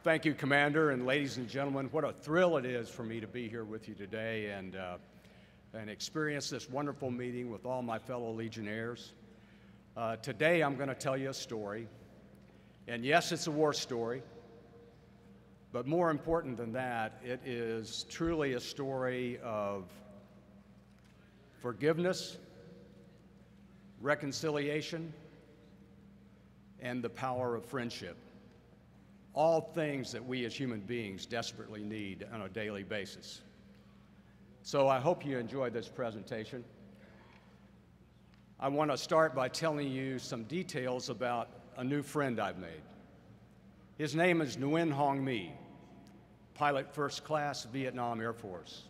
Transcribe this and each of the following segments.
Thank you, Commander, and ladies and gentlemen. What a thrill it is for me to be here with you today and experience this wonderful meeting with all my fellow Legionnaires. Today, I'm going to tell you a story. And yes, it's a war story. But more important than that, it is truly a story of forgiveness, reconciliation, and the power of friendship. All things that we as human beings desperately need on a daily basis. So I hope you enjoyed this presentation. I want to start by telling you some details about a new friend I've made. His name is Nguyen Hong My, pilot first class, Vietnam Air Force.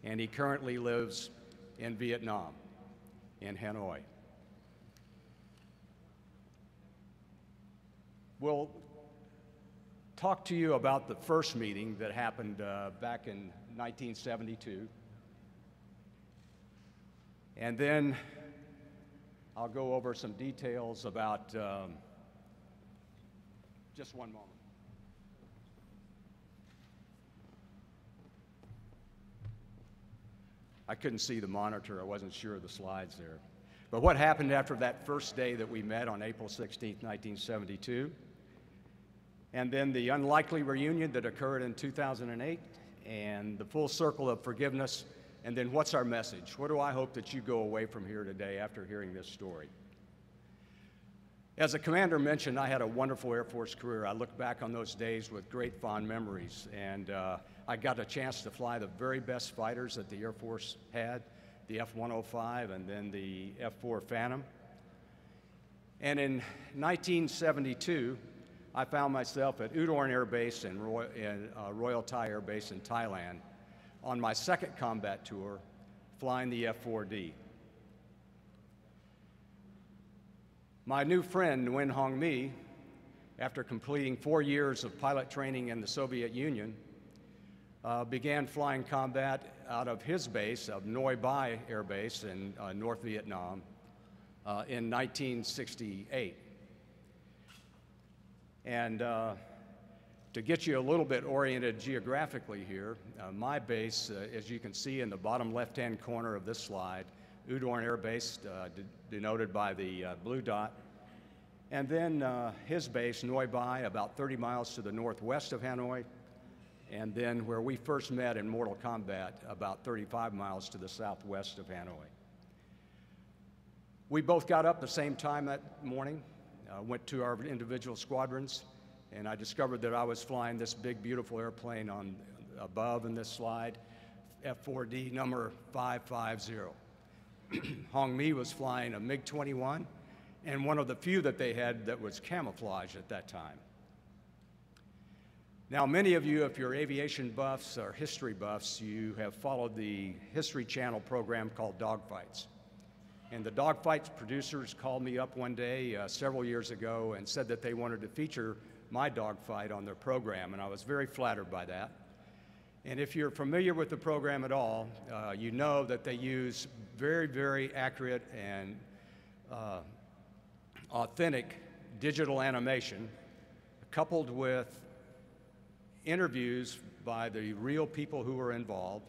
And he currently lives in Vietnam, in Hanoi. We'll talk to you about the first meeting that happened back in 1972. And then I'll go over some details about, just one moment. I couldn't see the monitor. I wasn't sure of the slides there. But what happened after that first day that we met on April 16, 1972? And then the unlikely reunion that occurred in 2008, and the full circle of forgiveness, and then what's our message? What do I hope that you go away from here today after hearing this story? As the commander mentioned, I had a wonderful Air Force career. I look back on those days with great fond memories, and I got a chance to fly the very best fighters that the Air Force had, the F-105 and then the F-4 Phantom. And in 1972, I found myself at Udorn Air Base and Royal Thai Air Base in Thailand on my second combat tour, flying the F-4D. My new friend, Nguyen Hong My, after completing 4 years of pilot training in the Soviet Union, began flying combat out of his base of Noi Bai Air Base in North Vietnam in 1968. And to get you a little bit oriented geographically here, my base, as you can see in the bottom left-hand corner of this slide, Udorn Air Base, denoted by the blue dot. And then his base, Noi Bai, about 30 miles to the northwest of Hanoi. And then where we first met in mortal combat, about 35 miles to the southwest of Hanoi. We both got up the same time that morning, went to our individual squadrons, and I discovered that I was flying this big, beautiful airplane on above in this slide, F-4D number 550. Hong My was flying a MiG-21, and one of the few that they had that was camouflage at that time. Now, many of you, if you're aviation buffs or history buffs, you have followed the History Channel program called Dogfights. And the Dogfights producers called me up one day several years ago and said that they wanted to feature my dogfight on their program, and I was very flattered by that. And if you're familiar with the program at all, you know that they use very, very accurate and authentic digital animation coupled with interviews by the real people who were involved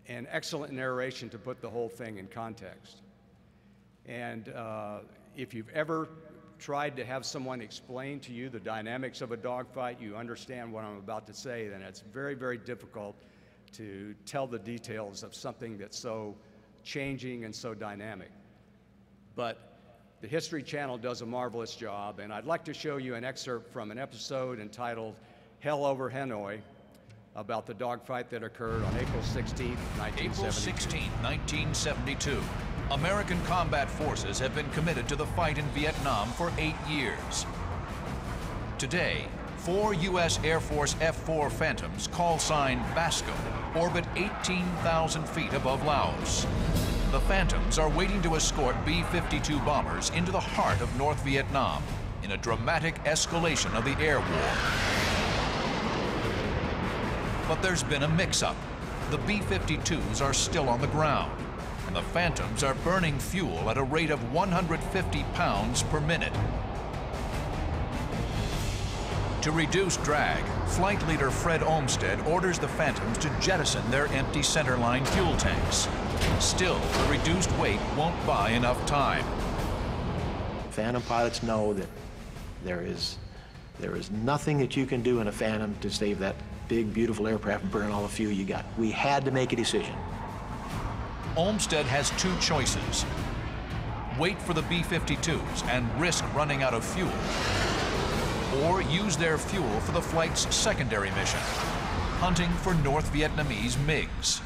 and excellent narration to put the whole thing in context. And if you've ever tried to have someone explain to you the dynamics of a dogfight, you understand what I'm about to say, then it's very, very difficult to tell the details of something that's so changing and so dynamic. But the History Channel does a marvelous job, and I'd like to show you an excerpt from an episode entitled Hell Over Hanoi, about the dogfight that occurred on April 16, 1972. April 16, 1972. American combat forces have been committed to the fight in Vietnam for 8 years. Today, 4 U.S. Air Force F-4 Phantoms, call sign Basco, orbit 18,000 feet above Laos. The Phantoms are waiting to escort B-52 bombers into the heart of North Vietnam in a dramatic escalation of the air war. But there's been a mix-up. The B-52s are still on the ground, and the Phantoms are burning fuel at a rate of 150 pounds per minute. To reduce drag, flight leader Fred Olmsted orders the Phantoms to jettison their empty centerline fuel tanks. Still, the reduced weight won't buy enough time. Phantom pilots know that there is nothing that you can do in a Phantom to save that big, beautiful aircraft and burn all the fuel you got. We had to make a decision. Olmsted has two choices: wait for the B-52s and risk running out of fuel, or use their fuel for the flight's secondary mission, hunting for North Vietnamese MiGs.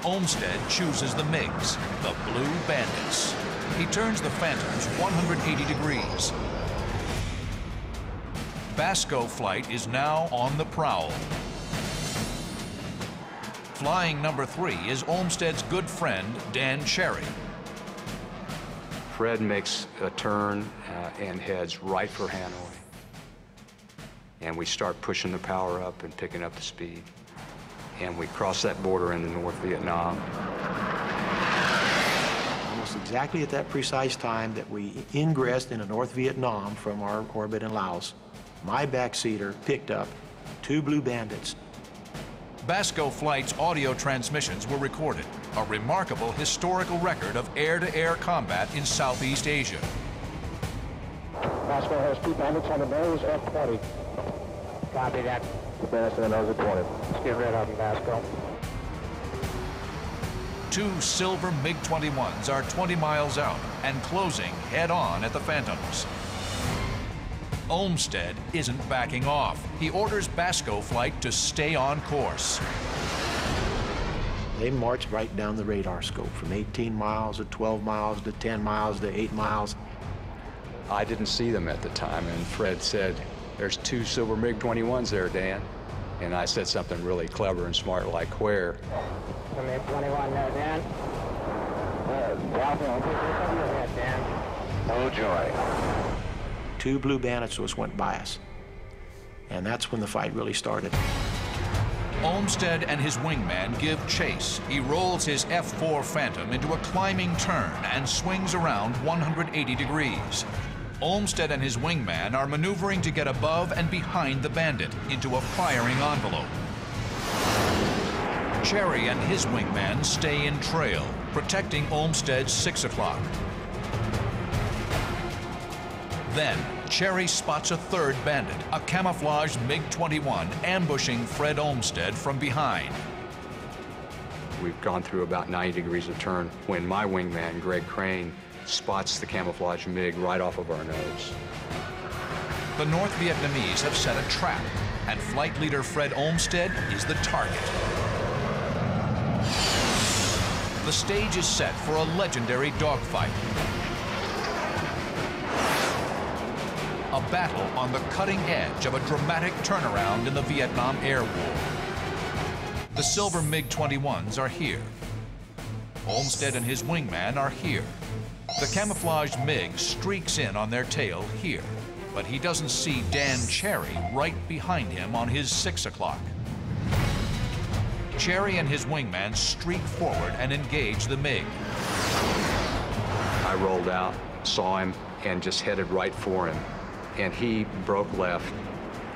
Olmsted chooses the MiGs, the Blue Bandits. He turns the Phantoms 180 degrees. Basco flight is now on the prowl. Flying number 3 is Olmsted's good friend, Dan Cherry. Fred makes a turn and heads right for Hanoi. And we start pushing the power up and picking up the speed. And we cross that border into North Vietnam. Almost exactly at that precise time that we ingressed into North Vietnam from our orbit in Laos, my backseater picked up 2 Blue Bandits. Basco flight's audio transmissions were recorded, a remarkable historical record of air-to-air combat in Southeast Asia. Basco has 2 bandits on the nose, F-20. Copy that. 2 bandits on the nose at 20. Let's get rid of them, Basco. 2 silver MiG-21s are 20 miles out and closing head-on at the Phantoms. Olmsted isn't backing off. He orders Basco flight to stay on course. They marched right down the radar scope from 18 miles to 12 miles to 10 miles to 8 miles. I didn't see them at the time, and Fred said, "There's 2 silver MiG-21s there, Dan." And I said something really clever and smart, like, "Where?" The MiG-21 there, Dan. Dan. Oh, joy. 2 Blue Bandits just went by us. And that's when the fight really started. Olmsted and his wingman give chase. He rolls his F-4 Phantom into a climbing turn and swings around 180 degrees. Olmsted and his wingman are maneuvering to get above and behind the Bandit into a firing envelope. Cherry and his wingman stay in trail, protecting Olmsted's 6 o'clock. Then, Cherry spots a 3rd Bandit, a camouflaged MiG-21, ambushing Fred Olmsted from behind. We've gone through about 90 degrees of turn when my wingman, Greg Crane, spots the camouflage MiG right off of our nose. The North Vietnamese have set a trap, and flight leader Fred Olmsted is the target. The stage is set for a legendary dogfight. A battle on the cutting edge of a dramatic turnaround in the Vietnam Air War. The silver MiG-21s are here. Olmsted and his wingman are here. The camouflaged MiG streaks in on their tail here, but he doesn't see Dan Cherry right behind him on his 6 o'clock. Cherry and his wingman streak forward and engage the MiG. I rolled out, saw him, and just headed right for him. And he broke left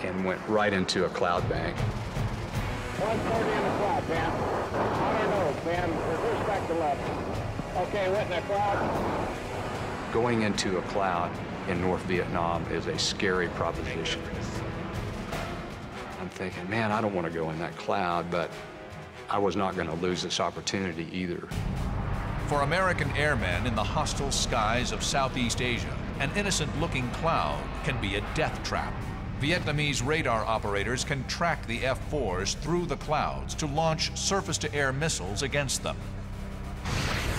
and went right into a cloud bank. 130 in the cloud, Dan. On our nose, Dan. Reverse back to left. Okay, went in the cloud. Going into a cloud in North Vietnam is a scary proposition. I'm thinking, man, I don't want to go in that cloud, but I was not going to lose this opportunity either. For American airmen in the hostile skies of Southeast Asia, an innocent-looking cloud can be a death trap. Vietnamese radar operators can track the F-4s through the clouds to launch surface-to-air missiles against them.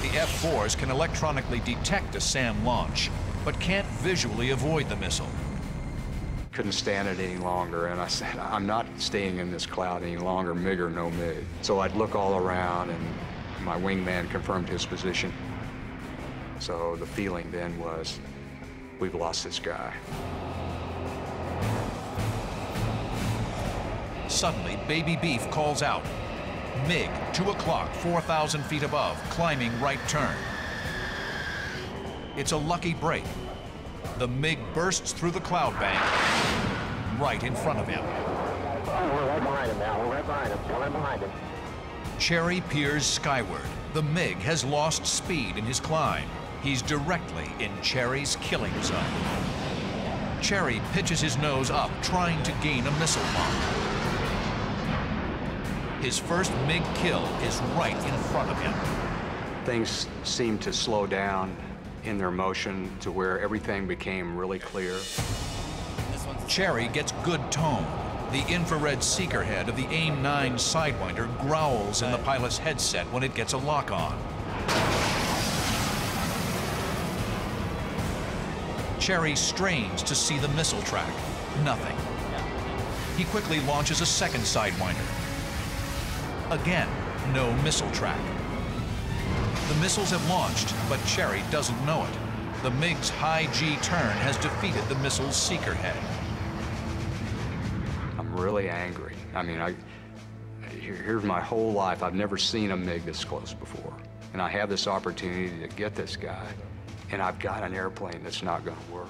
The F-4s can electronically detect a SAM launch, but can't visually avoid the missile. Couldn't stand it any longer, and I said, I'm not staying in this cloud any longer, MiG or no MiG. So I'd look all around, and my wingman confirmed his position. So the feeling then was, we've lost this guy. Suddenly, Baby Beef calls out. MiG, 2 o'clock, 4,000 feet above, climbing right turn. It's a lucky break. The MiG bursts through the cloud bank right in front of him. Oh, we're right behind him now. We're right behind him. We're right behind him. Cherry peers skyward. The MiG has lost speed in his climb. He's directly in Cherry's killing zone. Cherry pitches his nose up, trying to gain a missile mark. His first MiG kill is right in front of him. Things seemed to slow down in their motion to where everything became really clear. Cherry gets good tone. The infrared seeker head of the AIM-9 Sidewinder growls in the pilot's headset when it gets a lock on. Cherry strains to see the missile track. Nothing. He quickly launches a second Sidewinder. Again, no missile track. The missiles have launched, but Cherry doesn't know it. The MiG's high G turn has defeated the missile's seeker head. I'm really angry. I mean, here's my whole life. I've never seen a MiG this close before. And I have this opportunity to get this guy, and I've got an airplane that's not going to work.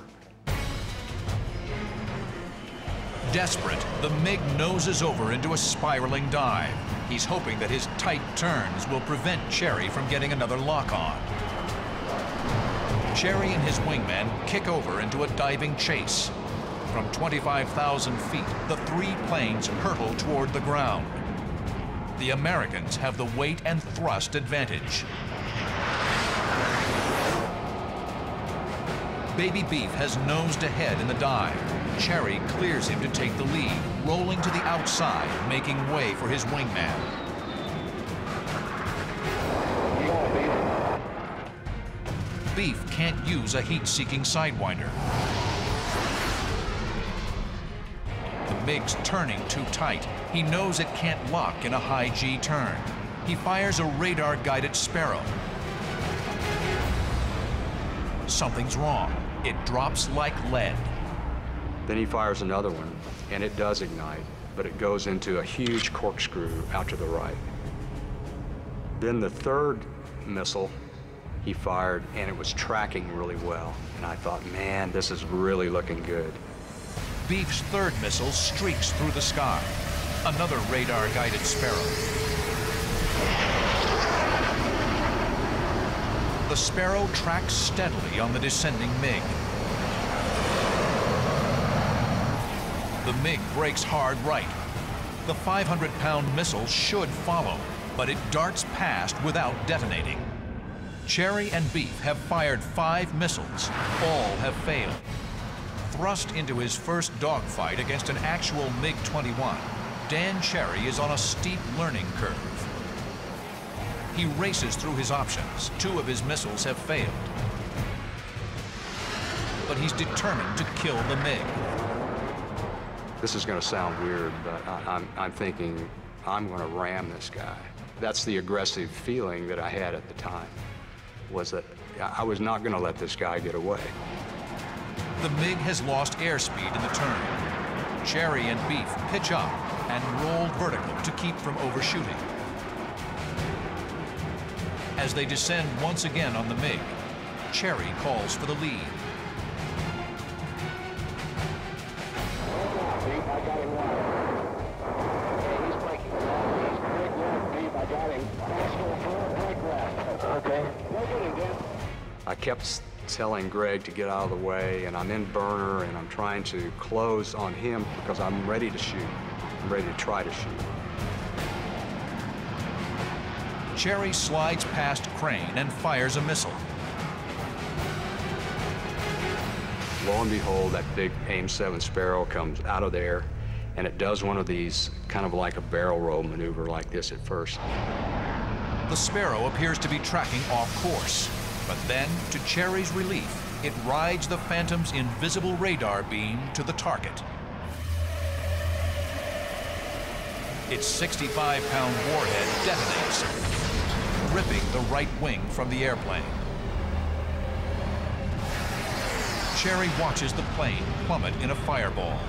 Desperate, the MiG noses over into a spiraling dive. He's hoping that his tight turns will prevent Cherry from getting another lock-on. Cherry and his wingman kick over into a diving chase. From 25,000 feet, the three planes hurtle toward the ground. The Americans have the weight and thrust advantage. Baby Beef has nosed ahead in the dive. Cherry clears him to take the lead, rolling to the outside, making way for his wingman. Beef can't use a heat-seeking Sidewinder. The MiG's turning too tight. He knows it can't lock in a high G turn. He fires a radar-guided Sparrow. Something's wrong. It drops like lead. Then he fires another one, and it does ignite, but it goes into a huge corkscrew out to the right. Then the third missile he fired, and it was tracking really well. And I thought, man, this is really looking good. Beef's third missile streaks through the sky. Another radar-guided Sparrow. The Sparrow tracks steadily on the descending MiG. The MiG brakes hard right. The 500-pound missile should follow, but it darts past without detonating. Cherry and Beef have fired 5 missiles. All have failed. Thrust into his first dogfight against an actual MiG-21, Dan Cherry is on a steep learning curve. He races through his options. 2 of his missiles have failed. But he's determined to kill the MiG. This is going to sound weird, but I'm thinking I'm going to ram this guy. That's the aggressive feeling that I had at the time, was that I was not going to let this guy get away. The MiG has lost airspeed in the turn. Cherry and Beef pitch up and roll vertical to keep from overshooting. As they descend once again on the MiG, Cherry calls for the lead. I got him wide. Okay, he's breaking. He's break left, Beef. I got him. Break left. Okay. Look at him, Dan. I kept telling Greg to get out of the way, and I'm in burner, and I'm trying to close on him because I'm ready to shoot. I'm ready to try to shoot. Cherry slides past Crane and fires a missile. Lo and behold, that big AIM-7 Sparrow comes out of there, and it does one of these kind of like a barrel roll maneuver like this at first. The Sparrow appears to be tracking off course, but then, to Cherry's relief, it rides the Phantom's invisible radar beam to the target. Its 65-pound warhead detonates, ripping the right wing from the airplane. Cherry watches the plane plummet in a fireball.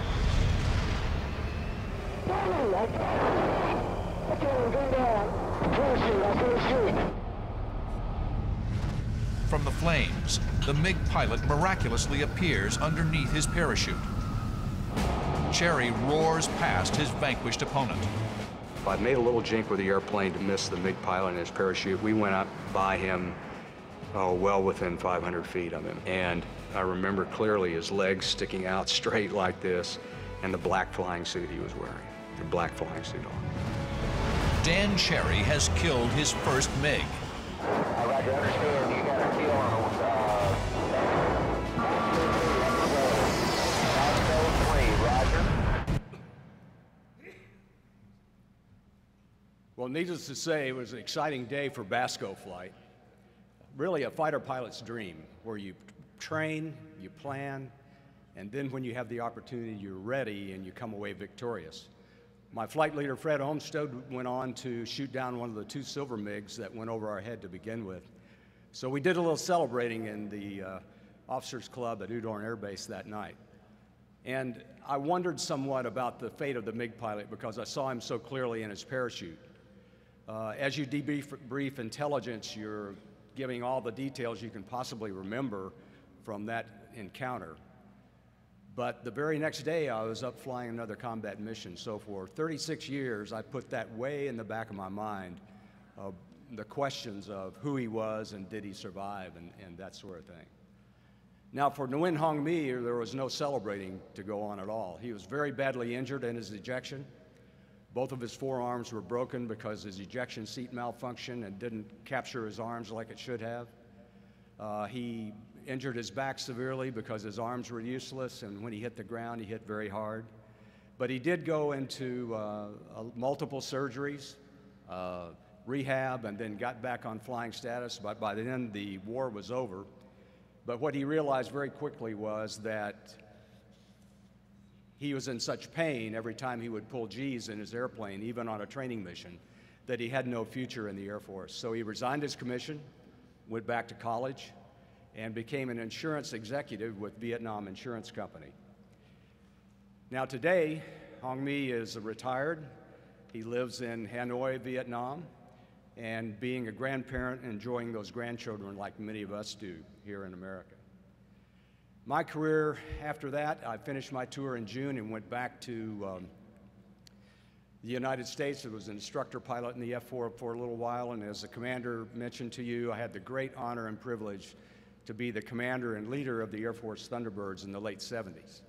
From from the flames, the MiG pilot miraculously appears underneath his parachute. Cherry roars past his vanquished opponent. I made a little jink with the airplane to miss the MiG pilot and his parachute. We went up by him, well within 500 feet of him. And I remember clearly his legs sticking out straight like this, and the black flying suit he was wearing, the black flying suit on. Dan Cherry has killed his first MiG. Roger, understand you got a kill on Roger. Well, needless to say, it was an exciting day for Basco flight. Really a fighter pilot's dream, where you train, you plan, and then when you have the opportunity, you're ready and you come away victorious. My flight leader, Fred Olmsted, went on to shoot down one of the 2 silver MiGs that went over our head to begin with. So we did a little celebrating in the Officers Club at Udorn Air Base that night. And I wondered somewhat about the fate of the MiG pilot because I saw him so clearly in his parachute. As you debrief intelligence, you're giving all the details you can possibly remember from that encounter. But the very next day, I was up flying another combat mission. So for 36 years, I put that way in the back of my mind, the questions of who he was and did he survive and that sort of thing. Now, for Nguyen Hong Mi, there was no celebrating to go on at all. He was very badly injured in his ejection. Both of his forearms were broken because his ejection seat malfunctioned and didn't capture his arms like it should have. He injured his back severely because his arms were useless, and when he hit the ground, he hit very hard. But he did go into multiple surgeries, rehab, and then got back on flying status. But by then, the war was over. But what he realized very quickly was that he was in such pain every time he would pull G's in his airplane, even on a training mission, that he had no future in the Air Force. So he resigned his commission, went back to college, and became an insurance executive with Vietnam Insurance Company. Now today, Hong Mi is retired. He lives in Hanoi, Vietnam, and being a grandparent, enjoying those grandchildren like many of us do here in America. My career after that, I finished my tour in June and went back to the United States. I was an instructor pilot in the F-4 for a little while, and as the commander mentioned to you, I had the great honor and privilege to be the commander and leader of the Air Force Thunderbirds in the late 70s.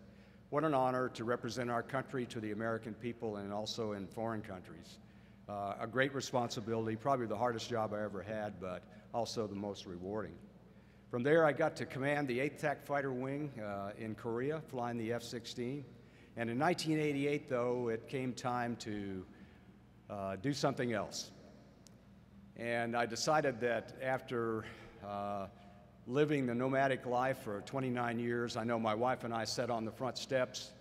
What an honor to represent our country to the American people and also in foreign countries. A great responsibility, probably the hardest job I ever had, but also the most rewarding. From there, I got to command the 8th TAC Fighter Wing in Korea, flying the F-16. And in 1988, though, it came time to do something else. And I decided that after living the nomadic life for 29 years, I know my wife and I sat on the front steps,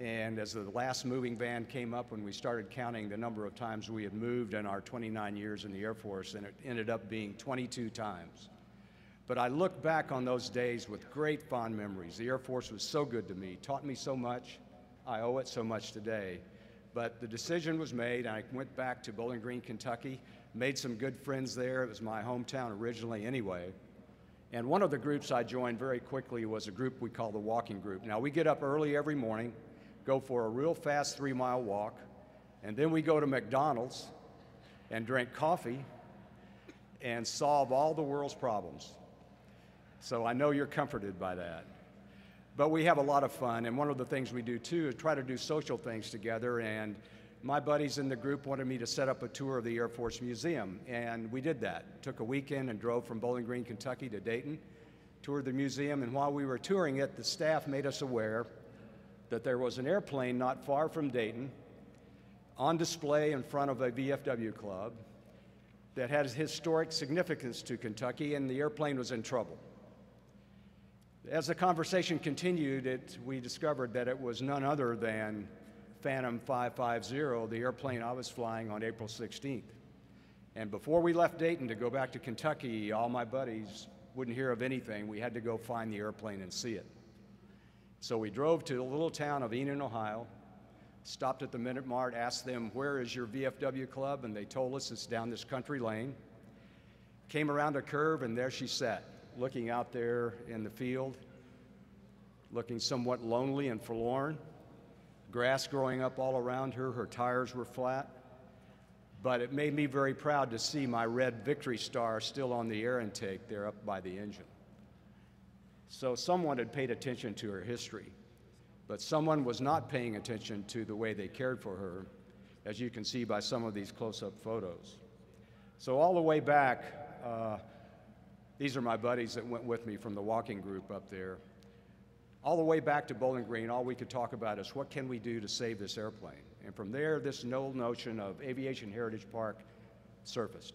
and as the last moving van came up, when we started counting the number of times we had moved in our 29 years in the Air Force, and it ended up being 22 times. But I look back on those days with great fond memories. The Air Force was so good to me, taught me so much. I owe it so much today. But the decision was made, and I went back to Bowling Green, Kentucky, made some good friends there. It was my hometown originally anyway. And one of the groups I joined very quickly was a group we call the Walking Group. Now, we get up early every morning, go for a real fast 3-mile walk, and then we go to McDonald's and drink coffee and solve all the world's problems. So I know you're comforted by that. But we have a lot of fun, and one of the things we do too is try to do social things together, and my buddies in the group wanted me to set up a tour of the Air Force Museum, and we did that. Took a weekend and drove from Bowling Green, Kentucky to Dayton, toured the museum, and while we were touring it, the staff made us aware that there was an airplane not far from Dayton on display in front of a VFW club that had historic significance to Kentucky, and the airplane was in trouble. As the conversation continued, we discovered that it was none other than Phantom 550, the airplane I was flying on April 16th. And before we left Dayton to go back to Kentucky, all my buddies wouldn't hear of anything. We had to go find the airplane and see it. So we drove to the little town of Enon, Ohio, stopped at the Minute Mart, asked them, where is your VFW club? And they told us it's down this country lane. Came around a curve, and there she sat, looking out there in the field, looking somewhat lonely and forlorn. Grass growing up all around her, her tires were flat. But it made me very proud to see my red Victory Star still on the air intake there up by the engine. So someone had paid attention to her history, but someone was not paying attention to the way they cared for her, as you can see by some of these close-up photos. So all the way back, these are my buddies that went with me from the walking group up there. All the way back to Bowling Green, all we could talk about is what can we do to save this airplane? And from there, this old notion of Aviation Heritage Park surfaced.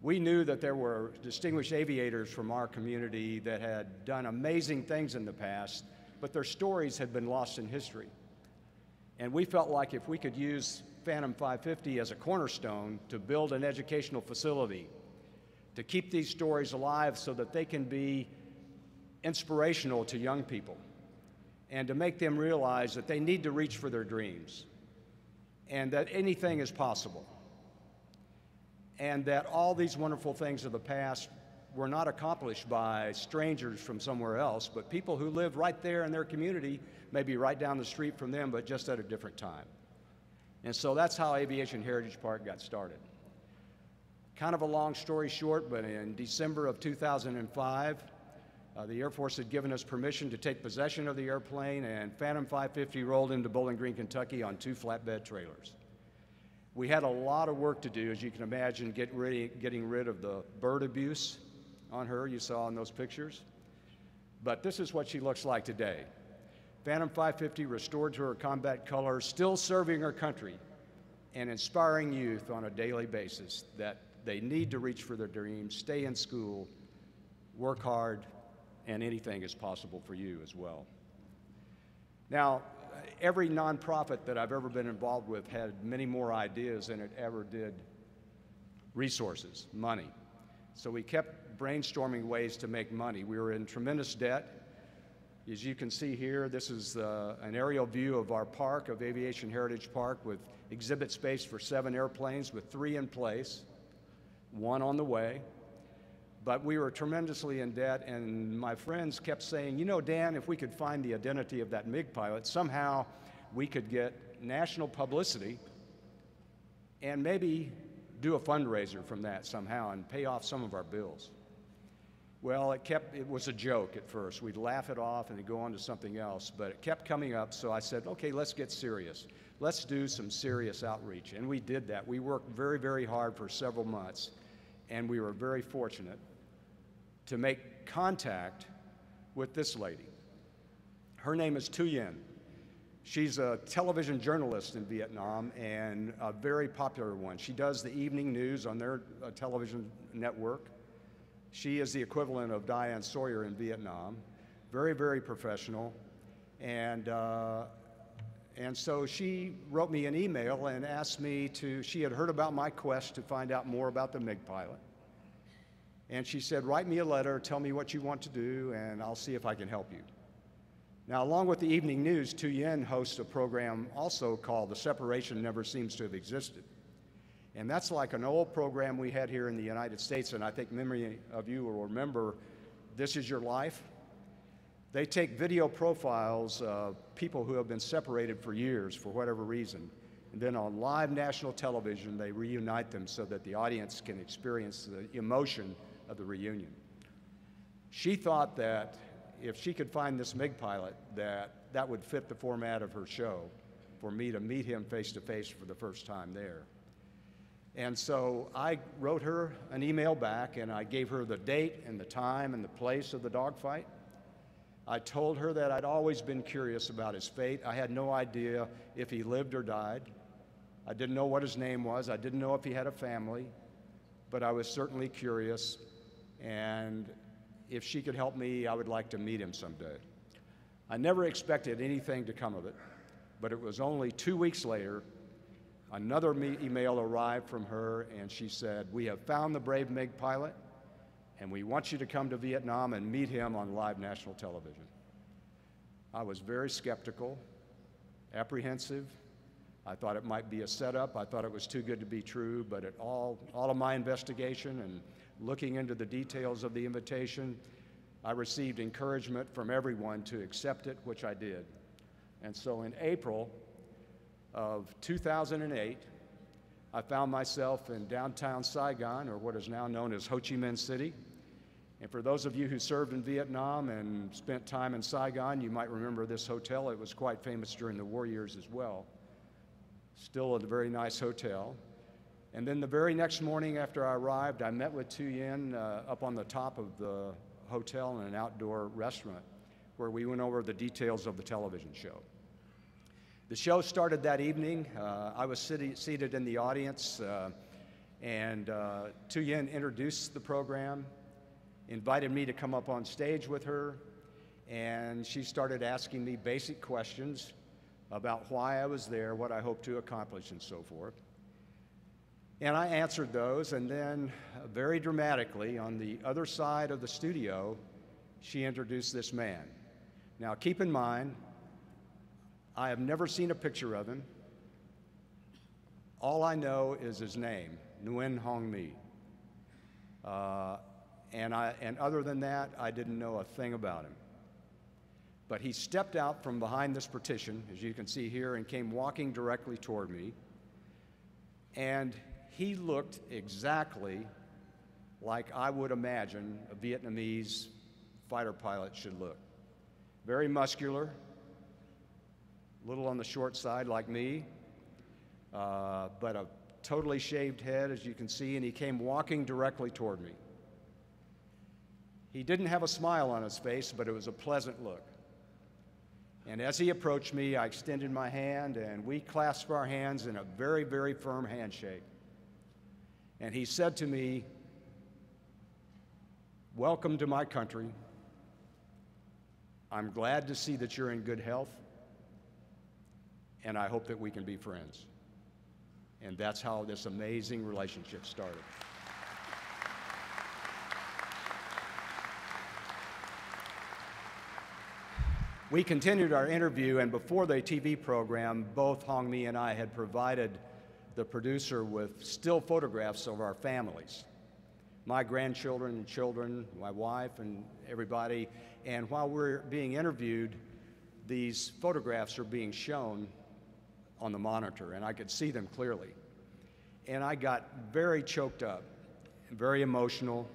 We knew that there were distinguished aviators from our community that had done amazing things in the past, but their stories had been lost in history. And we felt like if we could use Phantom 550 as a cornerstone to build an educational facility, to keep these stories alive so that they can be inspirational to young people, and to make them realize that they need to reach for their dreams, and that anything is possible, and that all these wonderful things of the past were not accomplished by strangers from somewhere else, but people who live right there in their community, maybe right down the street from them, but just at a different time. And so that's how Aviation Heritage Park got started. Kind of a long story short, but in December of 2005, the Air Force had given us permission to take possession of the airplane, and Phantom 550 rolled into Bowling Green, Kentucky on 2 flatbed trailers. We had a lot of work to do, as you can imagine, getting rid of the bird abuse on her you saw in those pictures. But this is what she looks like today. Phantom 550 restored to her combat colors, still serving her country and inspiring youth on a daily basis that they need to reach for their dreams, stay in school, work hard, and anything is possible for you as well. Now, every nonprofit that I've ever been involved with had many more ideas than it ever did resources, money. So we kept brainstorming ways to make money. We were in tremendous debt. As you can see here, this is an aerial view of our park, of Aviation Heritage Park, with exhibit space for 7 airplanes, with 3 in place, 1 on the way. But we were tremendously in debt, and my friends kept saying, you know, Dan, if we could find the identity of that MiG pilot, somehow we could get national publicity and maybe do a fundraiser from that somehow and pay off some of our bills. Well, it was a joke at first. We'd laugh it off and then go on to something else, but it kept coming up, so I said, okay, let's get serious. Let's do some serious outreach, and we did that. We worked very, very hard for several months, and we were very fortunate to make contact with this lady. Her name is Tu Yen. She's a television journalist in Vietnam, and a very popular one. She does the evening news on their television network. She is the equivalent of Diane Sawyer in Vietnam. Very, very professional. And so she wrote me an email and asked me she had heard about my quest to find out more about the MiG pilot. And she said, write me a letter, tell me what you want to do, and I'll see if I can help you. Now, along with the evening news, Tu Yen hosts a program also called The Separation Never Seems to Have Existed. And that's like an old program we had here in the United States, and I think many of you will remember This Is Your Life. They take video profiles of people who have been separated for years for whatever reason, and then on live national television, they reunite them so that the audience can experience the emotion of the reunion. She thought that if she could find this MiG pilot, that would fit the format of her show for me to meet him face to face for the first time there. And so I wrote her an email back, and I gave her the date and the time and the place of the dogfight. I told her that I'd always been curious about his fate. I had no idea if he lived or died. I didn't know what his name was. I didn't know if he had a family, but I was certainly curious, and if she could help me, I would like to meet him someday. I never expected anything to come of it, but it was only 2 weeks later, another email arrived from her, and she said, we have found the brave MiG pilot, and we want you to come to Vietnam and meet him on live national television. I was very skeptical, apprehensive. I thought it might be a setup. I thought it was too good to be true, but all of my investigation and looking into the details of the invitation, I received encouragement from everyone to accept it, which I did. And so in April of 2008, I found myself in downtown Saigon, or what is now known as Ho Chi Minh City. And for those of you who served in Vietnam and spent time in Saigon, you might remember this hotel. It was quite famous during the war years as well. Still a very nice hotel. And then the very next morning after I arrived, I met with Tu Yen up on the top of the hotel in an outdoor restaurant where we went over the details of the television show. The show started that evening. I was seated in the audience, and Tu Yen introduced the program, invited me to come up on stage with her, and she started asking me basic questions about why I was there, what I hoped to accomplish, and so forth. And I answered those, and then very dramatically, on the other side of the studio, she introduced this man. Now, keep in mind, I have never seen a picture of him. All I know is his name, Nguyen Hong Mi. And other than that, I didn't know a thing about him. But he stepped out from behind this partition, as you can see here, and came walking directly toward me. And he looked exactly like I would imagine a Vietnamese fighter pilot should look. Very muscular, a little on the short side like me, but a totally shaved head, as you can see, and he came walking directly toward me. He didn't have a smile on his face, but it was a pleasant look. And as he approached me, I extended my hand, and we clasped our hands in a very, very firm handshake. And he said to me, "Welcome to my country. I'm glad to see that you're in good health, and I hope that we can be friends." And that's how this amazing relationship started. We continued our interview, and before the TV program, both Hong Mi and I had provided the producer with still photographs of our families, my grandchildren and children, my wife and everybody. And while we're being interviewed, these photographs are being shown on the monitor, and I could see them clearly. And I got very choked up, very emotional.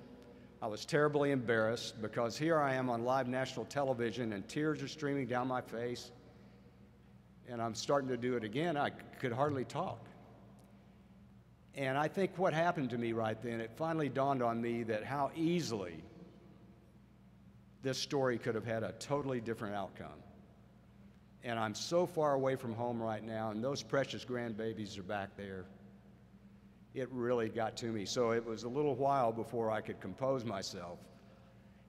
I was terribly embarrassed because here I am on live national television and tears are streaming down my face, and I'm starting to do it again. I could hardly talk. And I think what happened to me right then, it finally dawned on me that how easily this story could have had a totally different outcome. And I'm so far away from home right now, and those precious grandbabies are back there. It really got to me. So it was a little while before I could compose myself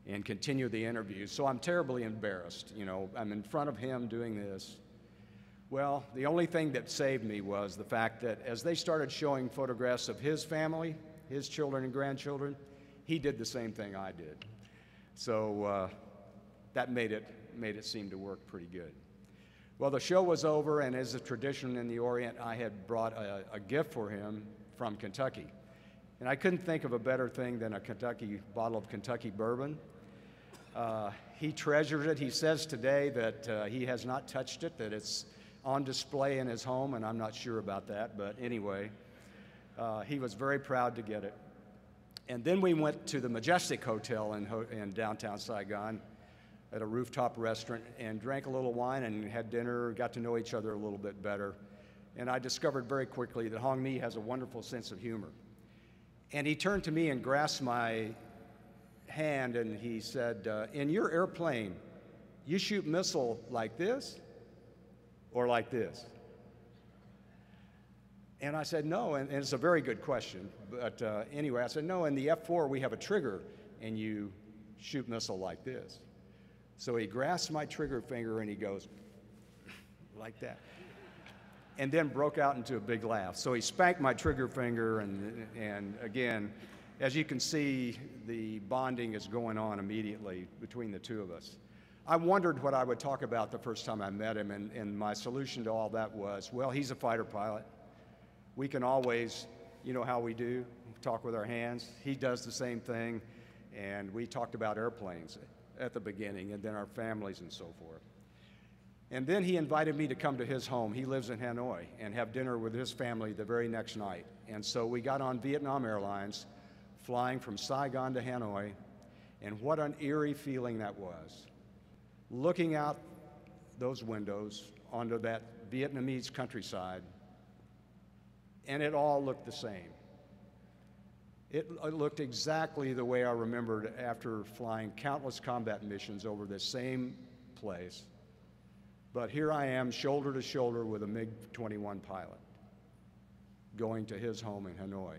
and continue the interview. So I'm terribly embarrassed. You know, I'm in front of him doing this. Well, the only thing that saved me was the fact that as they started showing photographs of his family, his children and grandchildren, he did the same thing I did. So that made it seem to work pretty good. Well, the show was over, and as a tradition in the Orient, I had brought a gift for him from Kentucky. And I couldn't think of a better thing than a bottle of Kentucky bourbon. He treasures it. He says today that he has not touched it, that it's on display in his home, and I'm not sure about that, but anyway, he was very proud to get it. And then we went to the Majestic Hotel in downtown Saigon at a rooftop restaurant and drank a little wine and had dinner, got to know each other a little bit better. And I discovered very quickly that Hong Mi has a wonderful sense of humor. And he turned to me and grasped my hand and he said, "In your airplane, you shoot missile like this or like this?" And I said, "No," and it's a very good question. But anyway, I said, "No, in the F-4 we have a trigger and you shoot missile like this." So he grasps my trigger finger and he goes like that. And then broke out into a big laugh. So he spanked my trigger finger, and again, as you can see, the bonding is going on immediately between the two of us. I wondered what I would talk about the first time I met him, and my solution to all that was, well, he's a fighter pilot. We can always, you know how we do, talk with our hands. He does the same thing, and we talked about airplanes at the beginning, and then our families and so forth. And then he invited me to come to his home. He lives in Hanoi, and have dinner with his family the very next night. And so we got on Vietnam Airlines, flying from Saigon to Hanoi, and what an eerie feeling that was. Looking out those windows onto that Vietnamese countryside, and it all looked the same. It looked exactly the way I remembered after flying countless combat missions over this same place. But here I am, shoulder to shoulder with a MiG-21 pilot, going to his home in Hanoi.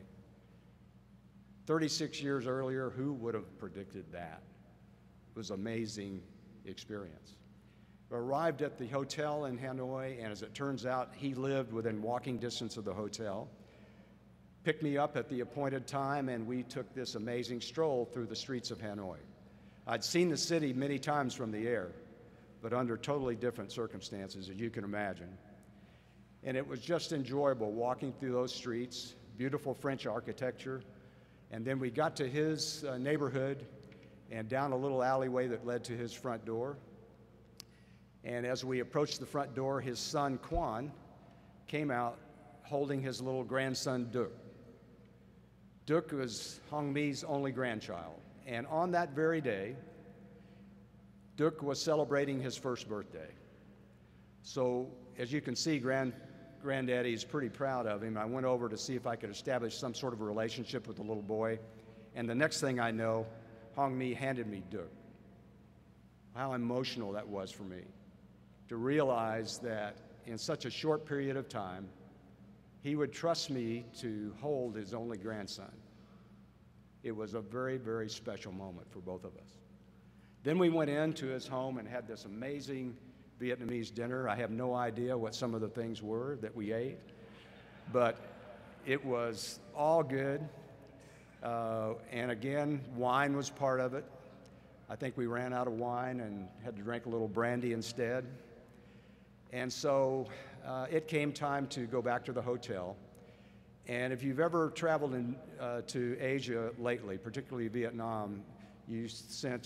36 years earlier, who would have predicted that? It was an amazing experience. I arrived at the hotel in Hanoi, and as it turns out, he lived within walking distance of the hotel, picked me up at the appointed time, and we took this amazing stroll through the streets of Hanoi. I'd seen the city many times from the air, but under totally different circumstances, as you can imagine. And it was just enjoyable walking through those streets, beautiful French architecture, and then we got to his neighborhood and down a little alleyway that led to his front door. And as we approached the front door, his son, Quan, came out holding his little grandson, Duc. Duc was Hong Mi's only grandchild. And on that very day, Duc was celebrating his first birthday. So as you can see, Granddaddy is pretty proud of him. I went over to see if I could establish some sort of a relationship with the little boy. And the next thing I know, Hong Mi handed me Duc. How emotional that was for me, to realize that in such a short period of time, he would trust me to hold his only grandson. It was a very, very special moment for both of us. Then we went into his home and had this amazing Vietnamese dinner. I have no idea what some of the things were that we ate, but it was all good. And again, wine was part of it. I think we ran out of wine and had to drink a little brandy instead. And so it came time to go back to the hotel. And if you've ever traveled to Asia lately, particularly Vietnam, you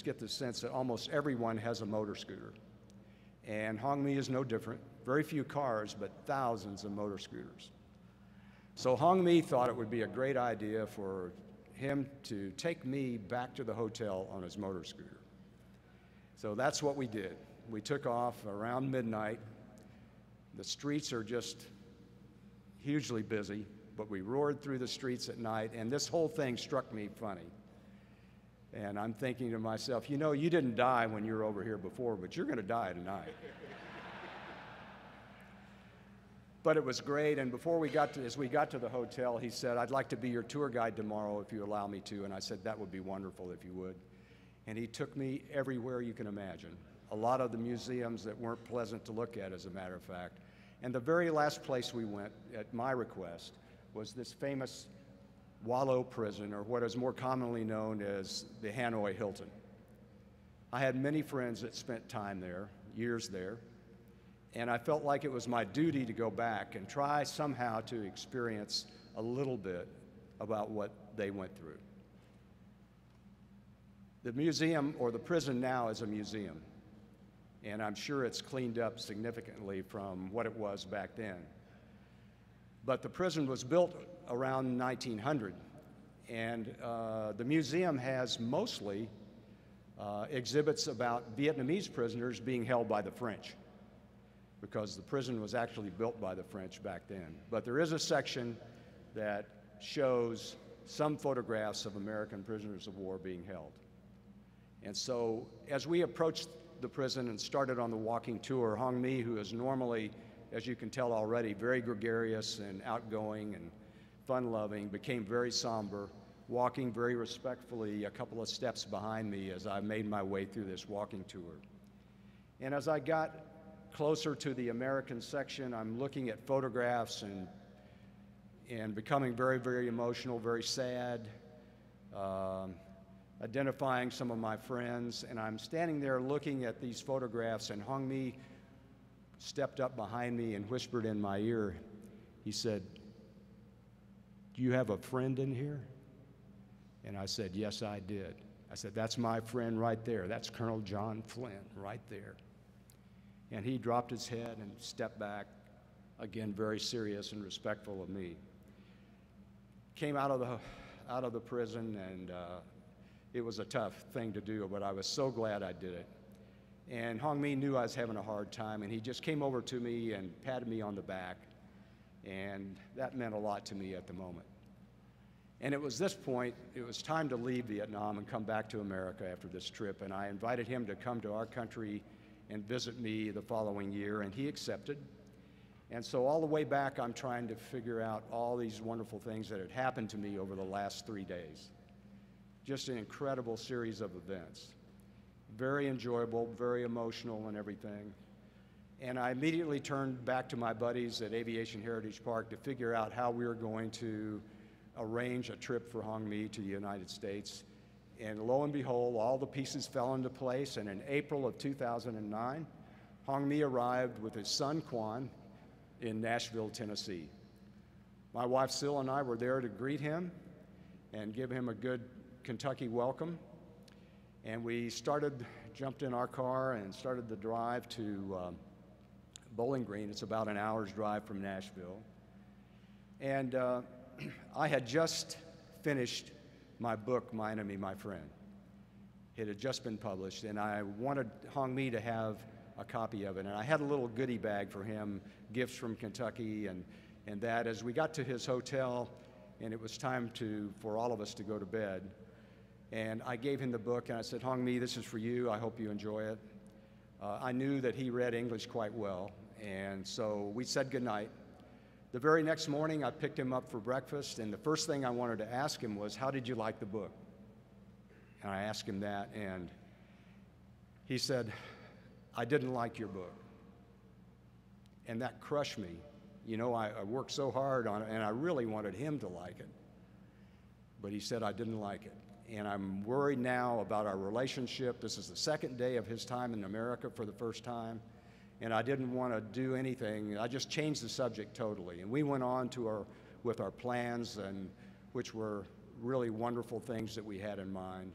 get the sense that almost everyone has a motor scooter. And Hong Mi is no different. Very few cars, but thousands of motor scooters. So Hong Mi thought it would be a great idea for him to take me back to the hotel on his motor scooter. So that's what we did. We took off around midnight. The streets are just hugely busy, but we roared through the streets at night, and this whole thing struck me funny. And I'm thinking to myself, you know, you didn't die when you were over here before, but you're going to die tonight. But it was great, and as we got to the hotel, he said, I'd like to be your tour guide tomorrow if you allow me to, and I said, that would be wonderful if you would. And he took me everywhere you can imagine. A lot of the museums that weren't pleasant to look at, as a matter of fact. And the very last place we went, at my request, was this famous Wallow prison, or what is more commonly known as the Hanoi Hilton. I had many friends that spent time there, years there, and I felt like it was my duty to go back and try somehow to experience a little bit about what they went through. The museum, or the prison now, is a museum, and I'm sure it's cleaned up significantly from what it was back then. But the prison was built around 1900, and the museum has mostly exhibits about Vietnamese prisoners being held by the French, because the prison was actually built by the French back then. But there is a section that shows some photographs of American prisoners of war being held. And so as we approached the prison and started on the walking tour, Hong Mi, who is normally, as you can tell already, very gregarious and outgoing and fun-loving, became very somber, walking very respectfully a couple of steps behind me as I made my way through this walking tour. And as I got closer to the American section, I'm looking at photographs and becoming very, very emotional, very sad, identifying some of my friends, and I'm standing there looking at these photographs, and Hong Mi stepped up behind me and whispered in my ear. He said, "Do you have a friend in here?" And I said, yes, I did. I said, that's my friend right there. That's Colonel John Flynn right there. And he dropped his head and stepped back, again, very serious and respectful of me. Came out of the prison, and it was a tough thing to do, but I was so glad I did it. And Hong Mi knew I was having a hard time, and he just came over to me and patted me on the back, and that meant a lot to me at the moment. And it was this point, it was time to leave Vietnam and come back to America after this trip, and I invited him to come to our country and visit me the following year, and he accepted. And so all the way back, I'm trying to figure out all these wonderful things that had happened to me over the last 3 days. Just an incredible series of events. Very enjoyable, very emotional and everything. And I immediately turned back to my buddies at Aviation Heritage Park to figure out how we were going to arrange a trip for Hong Mi to the United States. And lo and behold, all the pieces fell into place, and in April of 2009, Hong Mi arrived with his son, Quan, in Nashville, Tennessee. My wife, Syl, and I were there to greet him and give him a good Kentucky welcome. And we jumped in our car and started the drive to Bowling Green. It's about an hour's drive from Nashville. And I had just finished my book, My Enemy, My Friend. It had just been published, and I wanted Hong Mi to have a copy of it. And I had a little goodie bag for him, gifts from Kentucky, and that. As we got to his hotel, and it was time for all of us to go to bed, and I gave him the book, and I said, Hong Mi, this is for you. I hope you enjoy it. I knew that he read English quite well, and so we said goodnight. The very next morning, I picked him up for breakfast, and the first thing I wanted to ask him was, how did you like the book? And I asked him that, and he said, I didn't like your book. And that crushed me. You know, I worked so hard on it, and I really wanted him to like it. But he said, I didn't like it. And I'm worried now about our relationship. This is the second day of his time in America for the first time, and I didn't want to do anything. I just changed the subject totally. And we went on with our plans, which were really wonderful things that we had in mind.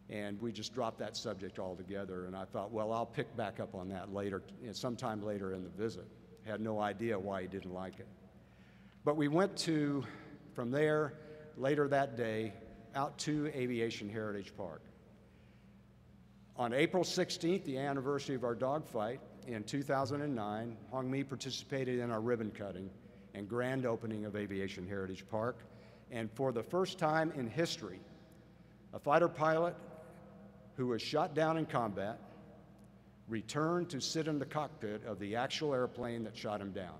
And we just dropped that subject altogether. And I thought, well, I'll pick back up on that later, sometime later in the visit. Had no idea why he didn't like it. But we went from there, later that day, out to Aviation Heritage Park. On April 16th, the anniversary of our dogfight in 2009, Hong Mi participated in our ribbon cutting and grand opening of Aviation Heritage Park. And for the first time in history, a fighter pilot who was shot down in combat returned to sit in the cockpit of the actual airplane that shot him down.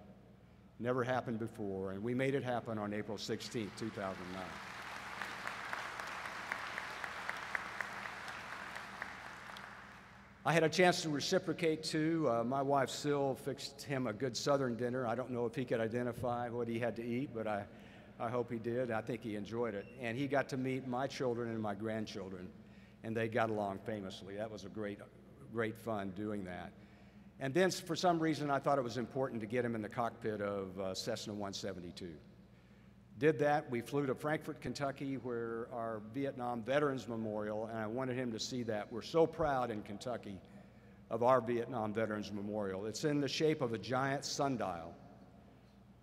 Never happened before, and we made it happen on April 16, 2009. I had a chance to reciprocate too. My wife, Syl, fixed him a good Southern dinner. I don't know if he could identify what he had to eat, but I hope he did. I think he enjoyed it. And he got to meet my children and my grandchildren, and they got along famously. That was a great fun doing that. And then for some reason, I thought it was important to get him in the cockpit of Cessna 172. Did that. We flew to Frankfort, Kentucky, where our Vietnam Veterans Memorial, and I wanted him to see that. We're so proud in Kentucky of our Vietnam Veterans Memorial. It's in the shape of a giant sundial.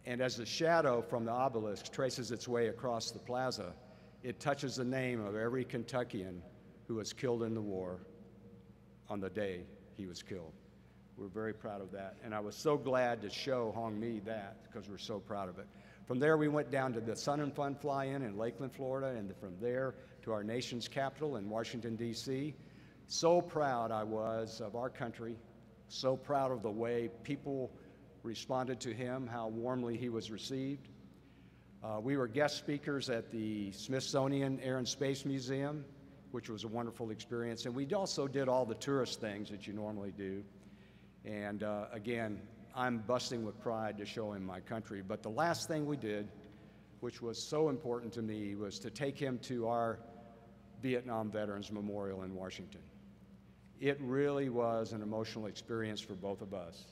And as the shadow from the obelisk traces its way across the plaza, it touches the name of every Kentuckian who was killed in the war on the day he was killed. We're very proud of that. And I was so glad to show Hong Mi that, because we're so proud of it. From there, we went down to the Sun and Fun Fly-In in Lakeland, Florida, and from there to our nation's capital in Washington, D.C. So proud I was of our country, so proud of the way people responded to him, how warmly he was received. We were guest speakers at the Smithsonian Air and Space Museum, which was a wonderful experience. And we also did all the tourist things that you normally do. And again, I'm busting with pride to show him my country. But the last thing we did, which was so important to me, was to take him to our Vietnam Veterans Memorial in Washington. It really was an emotional experience for both of us.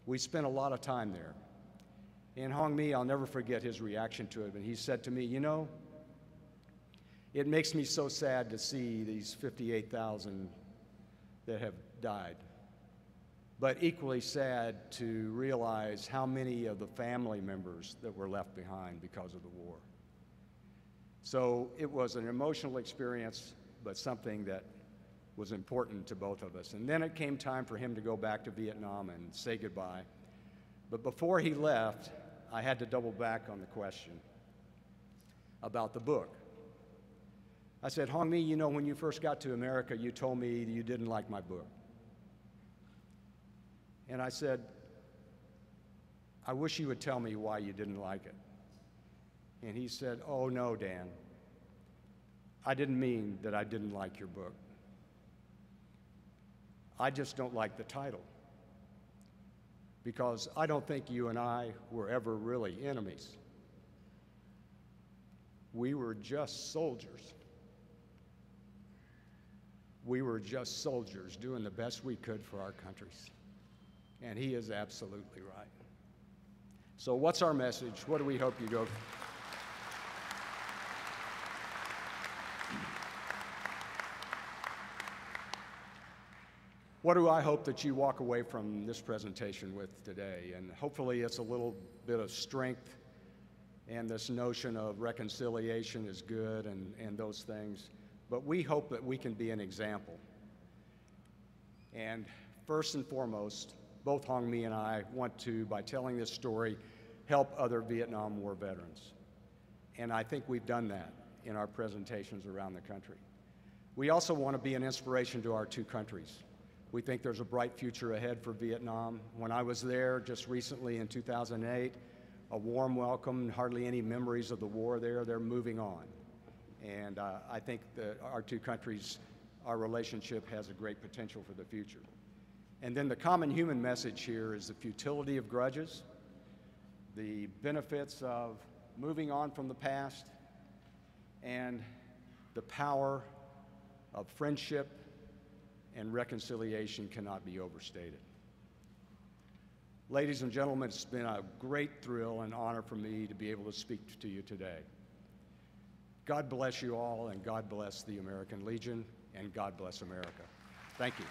We spent a lot of time there. And Hong Mi, I'll never forget his reaction to it. And he said to me, you know, It makes me so sad to see these 58,000 that have died, but equally sad to realize how many of the family members that were left behind because of the war. So it was an emotional experience, but something that was important to both of us. And then it came time for him to go back to Vietnam and say goodbye. But before he left, I had to double back on the question about the book. I said, Hong Mi, you know, when you first got to America, you told me you didn't like my book. And I said, I wish you would tell me why you didn't like it. And he said, oh no, Dan, I didn't mean that I didn't like your book. I just don't like the title, because I don't think you and I were ever really enemies. We were just soldiers. We were just soldiers doing the best we could for our countries. And he is absolutely right. So what's our message? What do we hope you go? What do I hope that you walk away from this presentation with today? And hopefully it's a little bit of strength, and this notion of reconciliation is good and those things. But we hope that we can be an example. And first and foremost, both Hong Mi and I want to, by telling this story, help other Vietnam War veterans. And I think we've done that in our presentations around the country. We also want to be an inspiration to our two countries. We think there's a bright future ahead for Vietnam. When I was there just recently in 2008, a warm welcome, hardly any memories of the war there. They're moving on. And I think that our two countries, our relationship has a great potential for the future. And then the common human message here is the futility of grudges, the benefits of moving on from the past, and the power of friendship and reconciliation cannot be overstated. Ladies and gentlemen, it's been a great thrill and honor for me to be able to speak to you today. God bless you all, and God bless the American Legion, and God bless America. Thank you.